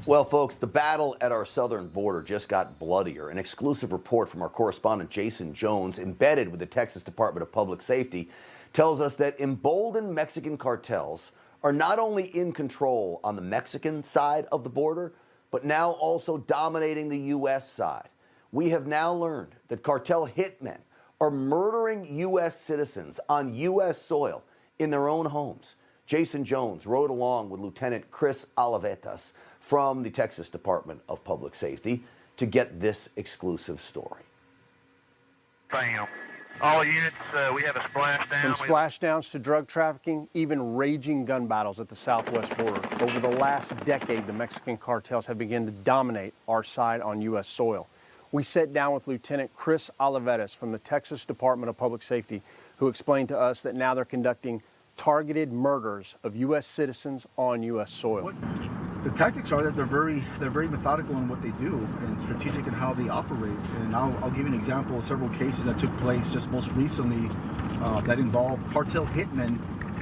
Well, folks, the battle at our southern border just got bloodier. An exclusive report from our correspondent Jason Jones, embedded with the Texas Department of Public Safety, tells us that emboldened Mexican cartels are not only in control on the Mexican side of the border, but now also dominating the U.S. side. We have now learned that cartel hitmen are murdering U.S. citizens on U.S. soil in their own homes. Jason Jones rode along with Lieutenant Chris Olivetas from the Texas Department of Public Safety to get this exclusive story. Bam. All units, we have a splashdown. From splashdowns to drug trafficking, even raging gun battles at the southwest border. Over the last decade, the Mexican cartels have begun to dominate our side on U.S. soil. We sat down with Lieutenant Chris Olivetas from the Texas Department of Public Safety, who explained to us that now they're conducting targeted murders of U.S. citizens on U.S. soil. The tactics are that they're very methodical in what they do and strategic in how they operate. And I'll give you an example of several cases that took place just most recently that involved cartel hitmen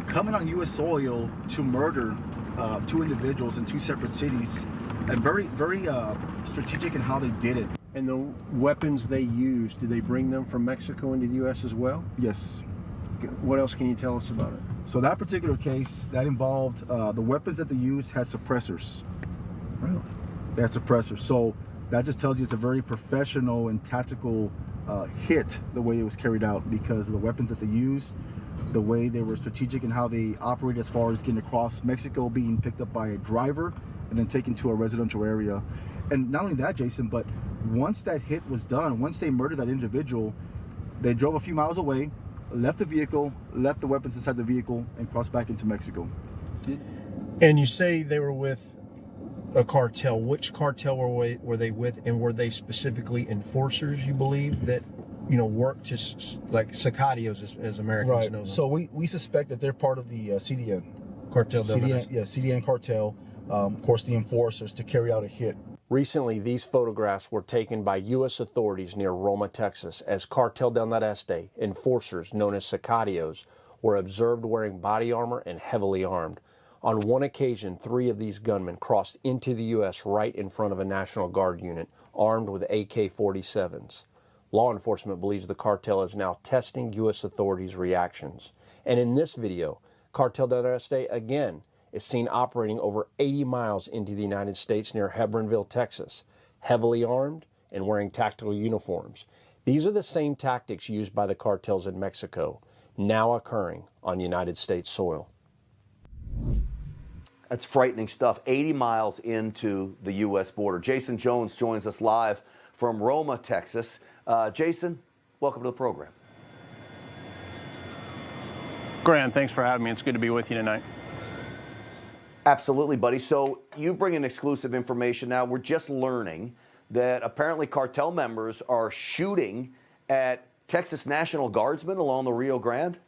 coming on U.S. soil to murder two individuals in two separate cities, and very strategic in how they did it. And the weapons they used, did they bring them from Mexico into the U.S. as well? Yes. What else can you tell us about it? So that particular case, that involved the weapons that they used had suppressors. Really? They had suppressors. So that just tells you it's a very professional and tactical hit, the way it was carried out, because of the weapons that they used, the way they were strategic in how they operated as far as getting across Mexico, being picked up by a driver, and then taken to a residential area. And not only that, Jason, but once that hit was done, once they murdered that individual, they drove a few miles away, left the vehicle, left the weapons inside the vehicle, and crossed back into Mexico. And you say they were with a cartel. Which cartel were they with, and were they specifically enforcers, you believe, that, you know, work to, like Sicarios as Americans know them? So we suspect that they're part of the CDN. Cartel. CDN cartel, of course, the enforcers to carry out a hit. Recently, these photographs were taken by U.S. authorities near Roma, Texas, as Cartel del Noreste enforcers known as Sicarios were observed wearing body armor and heavily armed. On one occasion, 3 of these gunmen crossed into the U.S. right in front of a National Guard unit, armed with AK-47s. Law enforcement believes the cartel is now testing U.S. authorities' reactions. And in this video, Cartel del Noreste again is seen operating over 80 miles into the United States near Hebronville, Texas, heavily armed and wearing tactical uniforms. These are the same tactics used by the cartels in Mexico, now occurring on United States soil. That's frightening stuff. 80 miles into the U.S. border. Jason Jones joins us live from Roma, Texas. Jason, welcome to the program. Grant, thanks for having me. It's good to be with you tonight. Absolutely, buddy. So you bring in exclusive information now. We're just learning that apparently cartel members are shooting at Texas National Guardsmen along the Rio Grande.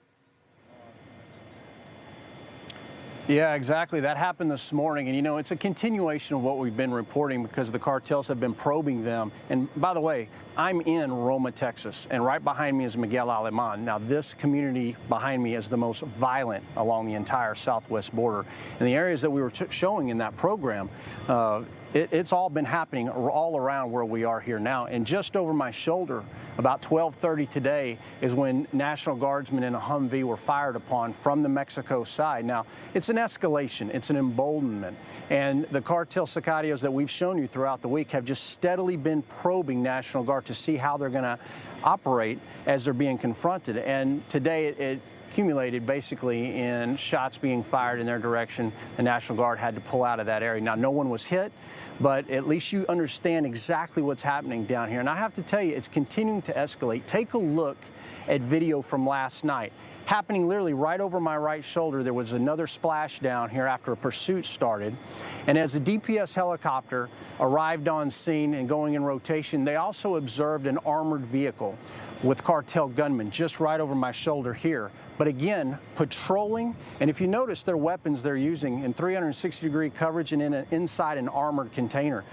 Yeah, exactly. That happened this morning. And, you know, it's a continuation of what we've been reporting because the cartels have been probing them. And by the way, I'm in Roma, Texas, and right behind me is Miguel Alemán. Now, this community behind me is the most violent along the entire southwest border. And the areas that we were showing in that program, it's all been happening all around where we are here now. And just over my shoulder, about 12:30 today, is when National Guardsmen in a Humvee were fired upon from the Mexico side. Now, it's an escalation. It's an emboldenment. And the cartel Sicarios that we've shown you throughout the week have just steadily been probing National Guard to see how they're going to operate as they're being confronted. And today it accumulated basically in shots being fired in their direction. The National Guard had to pull out of that area. Now, no one was hit, but at least you understand exactly what's happening down here. And I have to tell you, it's continuing to escalate. Take a look at video from last night. Happening literally right over my right shoulder, there was another splashdown here after a pursuit started. And as the DPS helicopter arrived on scene and going in rotation, they also observed an armored vehicle with cartel gunmen just right over my shoulder here. But again, patrolling, and if you notice their weapons they're using in 360-degree coverage and inside an armored container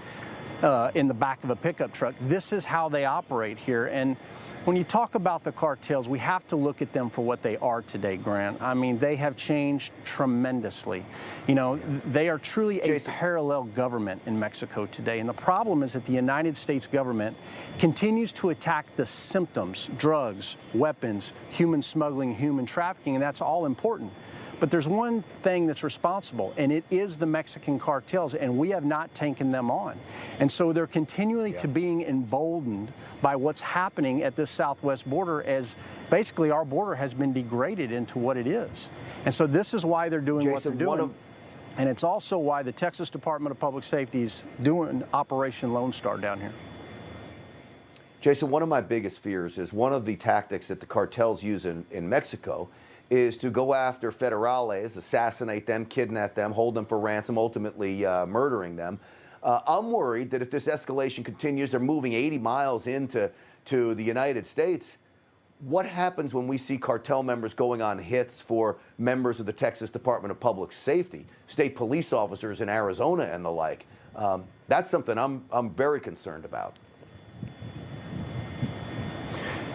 in the back of a pickup truck. This is how they operate here. And When you talk about the cartels, we have to look at them for what they are today, Grant. I mean, they have changed tremendously. You know, they are truly a parallel government in Mexico today. And the problem is that the United States government continues to attack the symptoms, drugs, weapons, human smuggling, human trafficking, and that's all important. But there's one thing that's responsible, and it is the Mexican cartels, and we have not taken them on. And so they're continually to being emboldened by what's happening at this southwest border, as basically our border has been degraded into what it is. And so this is why they're doing what they're doing. And it's also why the Texas Department of Public Safety is doing Operation Lone Star down here. Jason, one of my biggest fears is one of the tactics that the cartels use in Mexico is to go after federales, assassinate them, kidnap them, hold them for ransom, ultimately murdering them. I'm worried that if this escalation continues, they're moving 80 miles into the United States. What happens when we see cartel members going on hits for members of the Texas Department of Public Safety, state police officers in Arizona and the like? That's something I'm very concerned about.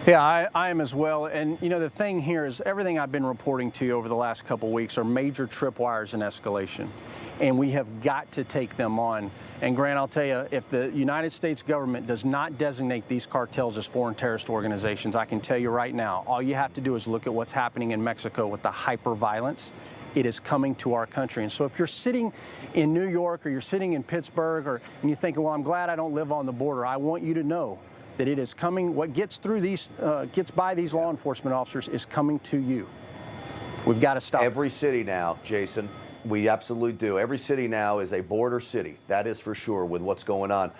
Yeah, I am as well. And, you know, the thing here is everything I've been reporting to you over the last couple of weeks are major tripwires in escalation. And we have got to take them on. And, Grant, I'll tell you, if the United States government does not designate these cartels as foreign terrorist organizations, I can tell you right now, all you have to do is look at what's happening in Mexico with the hyper-violence. It is coming to our country. And so if you're sitting in New York or you're sitting in Pittsburgh and you're thinking, well, I'm glad I don't live on the border, I want you to know that it is coming. What gets through these, gets by these law enforcement officers is coming to you. We've got to stop. Every city now, Jason, we absolutely do. Every city now is a border city. That is for sure with what's going on.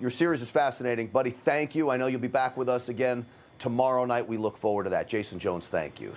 Your series is fascinating, buddy. Thank you. I know you'll be back with us again tomorrow night. We look forward to that. Jason Jones, thank you.